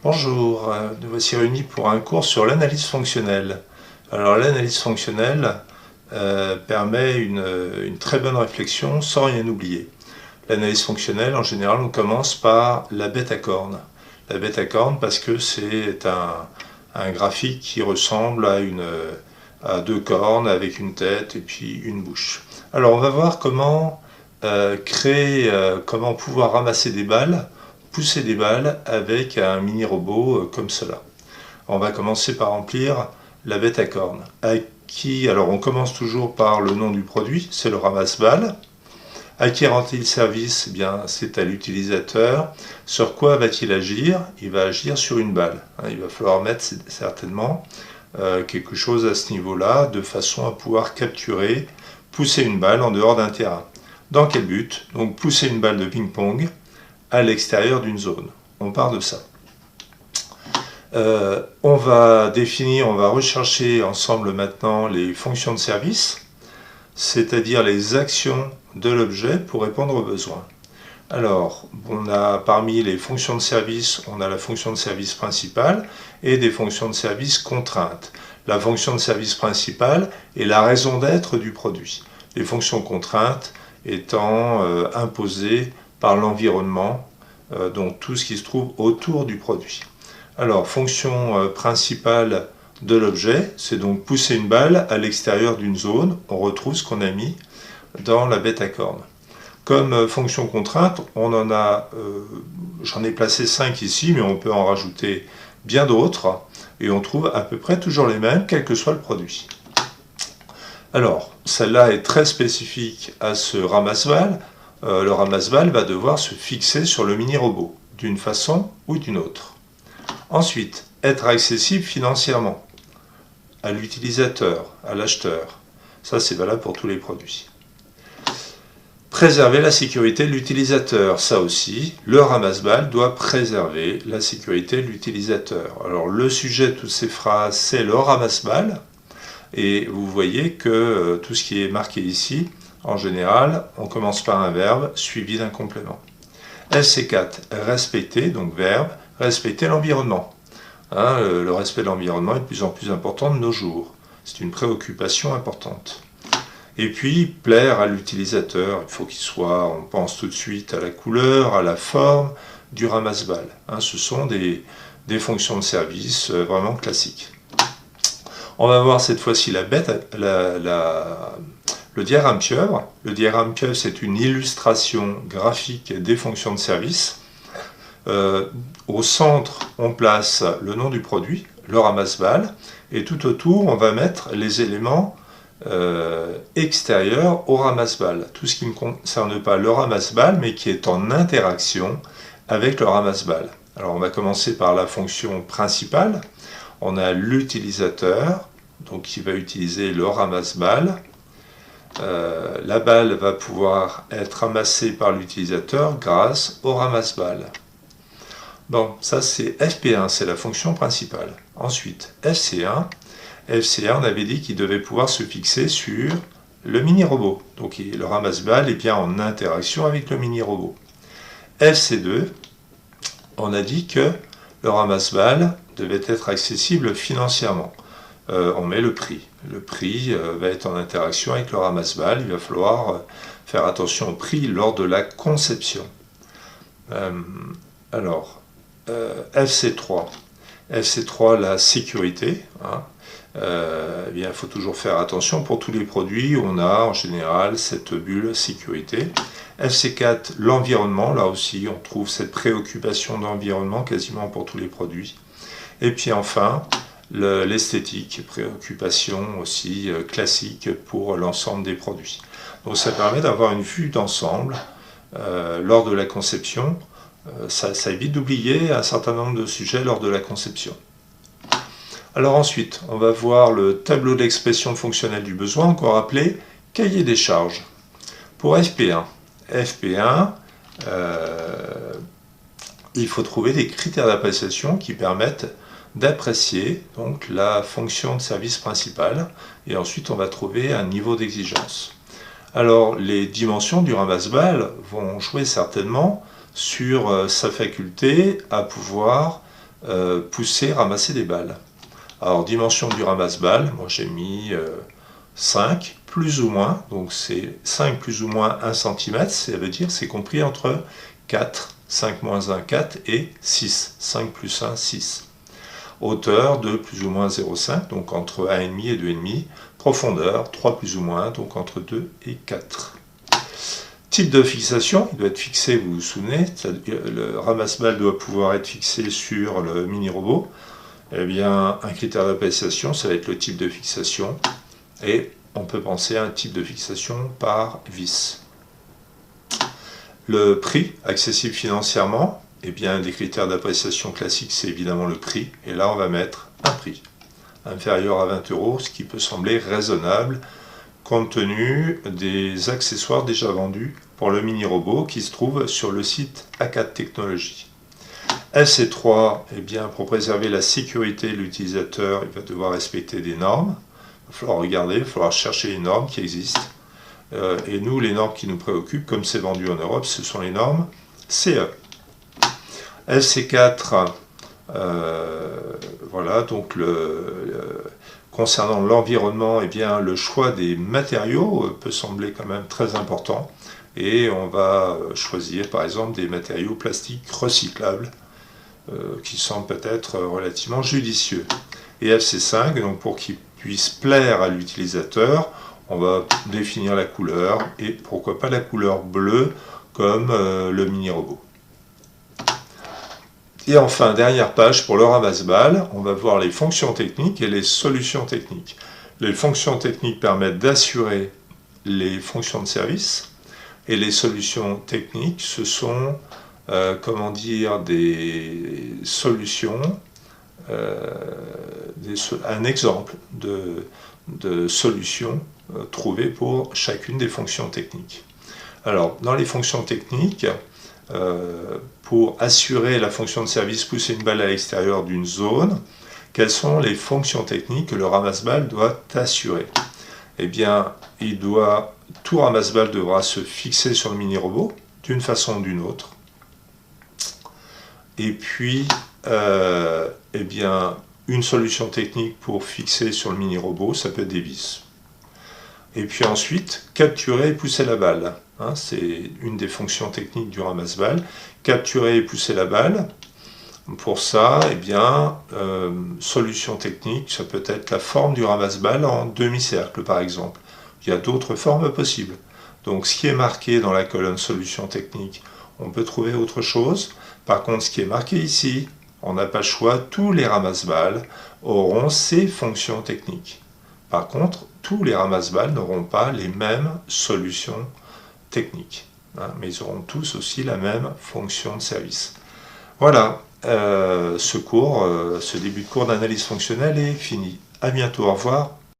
Bonjour, nous voici réunis pour un cours sur l'analyse fonctionnelle. Alors l'analyse fonctionnelle permet une très bonne réflexion sans rien oublier. L'analyse fonctionnelle, en général, on commence par la bête à cornes. La bête à cornes parce que c'est un graphique qui ressemble à deux cornes avec une tête et puis une bouche. Alors on va voir comment comment pouvoir ramasser des balles, pousser des balles avec un mini-robot comme cela. On va commencer par remplir la bête à cornes. Alors on commence toujours par le nom du produit, c'est le ramasse-balles. À qui rend-il service? Eh bien, c'est à l'utilisateur. Sur quoi va-t-il agir? Il va agir sur une balle. Il va falloir mettre certainement quelque chose à ce niveau-là, de façon à pouvoir capturer, pousser une balle en dehors d'un terrain. Dans quel but? Donc pousser une balle de ping-pong à l'extérieur d'une zone. On part de ça. On va rechercher ensemble maintenant les fonctions de service, c'est-à-dire les actions de l'objet pour répondre aux besoins. Alors, on a parmi les fonctions de service, on a la fonction de service principale et des fonctions de service contraintes. La fonction de service principale est la raison d'être du produit. Les fonctions contraintes étant imposées par l'environnement, donc tout ce qui se trouve autour du produit. Alors, fonction principale de l'objet, c'est donc pousser une balle à l'extérieur d'une zone. On retrouve ce qu'on a mis dans la bête à cornes. Comme fonction contrainte, j'en ai placé 5 ici, mais on peut en rajouter bien d'autres, et on trouve à peu près toujours les mêmes, quel que soit le produit. Alors, celle-là est très spécifique à ce ramasse-balles. Le ramasse-balles va devoir se fixer sur le mini-robot, d'une façon ou d'une autre. Ensuite, être accessible financièrement à l'utilisateur, à l'acheteur. Ça, c'est valable pour tous les produits. Préserver la sécurité de l'utilisateur. Ça aussi, le ramasse-balles doit préserver la sécurité de l'utilisateur. Alors, le sujet de toutes ces phrases, c'est le ramasse-balles. Et vous voyez que tout ce qui est marqué ici, en général, on commence par un verbe suivi d'un complément. FC4, respecter, donc verbe, respecter l'environnement. Le respect de l'environnement est de plus en plus important de nos jours. C'est une préoccupation importante. Et puis, plaire à l'utilisateur. Il faut qu'il soit, on pense tout de suite à la couleur, à la forme du ramasse-balles. Ce sont des fonctions de service vraiment classiques. On va voir cette fois-ci le diagramme pieuvre. Le diagramme pieuvre, c'est une illustration graphique des fonctions de service. Au centre, on place le nom du produit, le ramasse-balles, et tout autour, on va mettre les éléments extérieurs au ramasse-balles. Tout ce qui ne concerne pas le ramasse-balles, mais qui est en interaction avec le ramasse-balles. Alors, on va commencer par la fonction principale. On a l'utilisateur, donc qui va utiliser le ramasse-balles. La balle va pouvoir être ramassée par l'utilisateur grâce au ramasse-balles. Bon, ça c'est FP1, c'est la fonction principale. Ensuite, FC1, on avait dit qu'il devait pouvoir se fixer sur le mini-robot. Donc le ramasse-balles est bien en interaction avec le mini-robot. FC2, on a dit que le ramasse-balles devait être accessible financièrement. On met le prix. Le prix va être en interaction avec le ramasse-balles. Il va falloir faire attention au prix lors de la conception. FC3. FC3, la sécurité. Il faut toujours faire attention. Pour tous les produits, on a en général cette bulle sécurité. FC4, l'environnement. Là aussi, on trouve cette préoccupation d'environnement quasiment pour tous les produits. Et puis enfin, l'esthétique, préoccupation aussi classique pour l'ensemble des produits. Donc ça permet d'avoir une vue d'ensemble lors de la conception. Ça évite d'oublier un certain nombre de sujets lors de la conception. Alors ensuite, on va voir le tableau d'expression fonctionnelle du besoin, encore appelé cahier des charges. Pour FP1, il faut trouver des critères d'appréciation qui permettent d'apprécier donc la fonction de service principale, et ensuite on va trouver un niveau d'exigence. Alors les dimensions du ramasse-balles vont jouer certainement sur sa faculté à pouvoir pousser, ramasser des balles. Alors, dimension du ramasse-balles, moi j'ai mis 5, plus ou moins, donc c'est 5 plus ou moins 1 cm, ça veut dire c'est compris entre 4, 5 moins 1, 4 et 6, 5 plus 1, 6. Hauteur de plus ou moins 0,5, donc entre 1,5 et 2,5. Profondeur, 3 plus ou moins, donc entre 2 et 4. Type de fixation, il doit être fixé, vous vous souvenez, le ramasse-balles doit pouvoir être fixé sur le mini-robot. Eh bien, un critère d'appréciation, ça va être le type de fixation. Et on peut penser à un type de fixation par vis. Le prix, accessible financièrement, eh bien, un des critères d'appréciation classiques, c'est évidemment le prix. Et là, on va mettre un prix inférieur à 20 €, ce qui peut sembler raisonnable compte tenu des accessoires déjà vendus pour le mini-robot qui se trouve sur le site A4 Technologies. FC3, eh bien, pour préserver la sécurité de l'utilisateur, il va devoir respecter des normes. Il va falloir regarder, il va falloir chercher les normes qui existent. Et nous, les normes qui nous préoccupent, comme c'est vendu en Europe, ce sont les normes CE. FC4, voilà, donc concernant l'environnement, eh bien, le choix des matériaux peut sembler quand même très important. Et on va choisir par exemple des matériaux plastiques recyclables qui semblent peut-être relativement judicieux. Et FC5, donc pour qu'il puisse plaire à l'utilisateur, on va définir la couleur et pourquoi pas la couleur bleue comme le mini-robot. Et enfin, dernière page pour le ramasse-balles, on va voir les fonctions techniques et les solutions techniques. Les fonctions techniques permettent d'assurer les fonctions de service et les solutions techniques, ce sont comment dire, des solutions, un exemple de solutions trouvées pour chacune des fonctions techniques. Alors, dans les fonctions techniques, pour assurer la fonction de service, pousser une balle à l'extérieur d'une zone, quelles sont les fonctions techniques que le ramasse-balles doit assurer? Eh bien, tout ramasse-balles devra se fixer sur le mini-robot, d'une façon ou d'une autre. Et puis, eh bien, une solution technique pour fixer sur le mini-robot, ça peut être des vis. Et puis ensuite, capturer et pousser la balle. Hein, c'est une des fonctions techniques du ramasse-balles. Capturer et pousser la balle. Pour ça, eh bien, solution technique, ça peut être la forme du ramasse-balles en demi-cercle, par exemple. Il y a d'autres formes possibles. Donc, ce qui est marqué dans la colonne solution technique, on peut trouver autre chose. Par contre, ce qui est marqué ici, on n'a pas le choix, tous les ramasse-balles auront ces fonctions techniques. Par contre, tous les ramasse-balles n'auront pas les mêmes solutions techniques, hein, mais ils auront tous aussi la même fonction de service. Voilà, ce début de cours d'analyse fonctionnelle est fini. À bientôt, au revoir.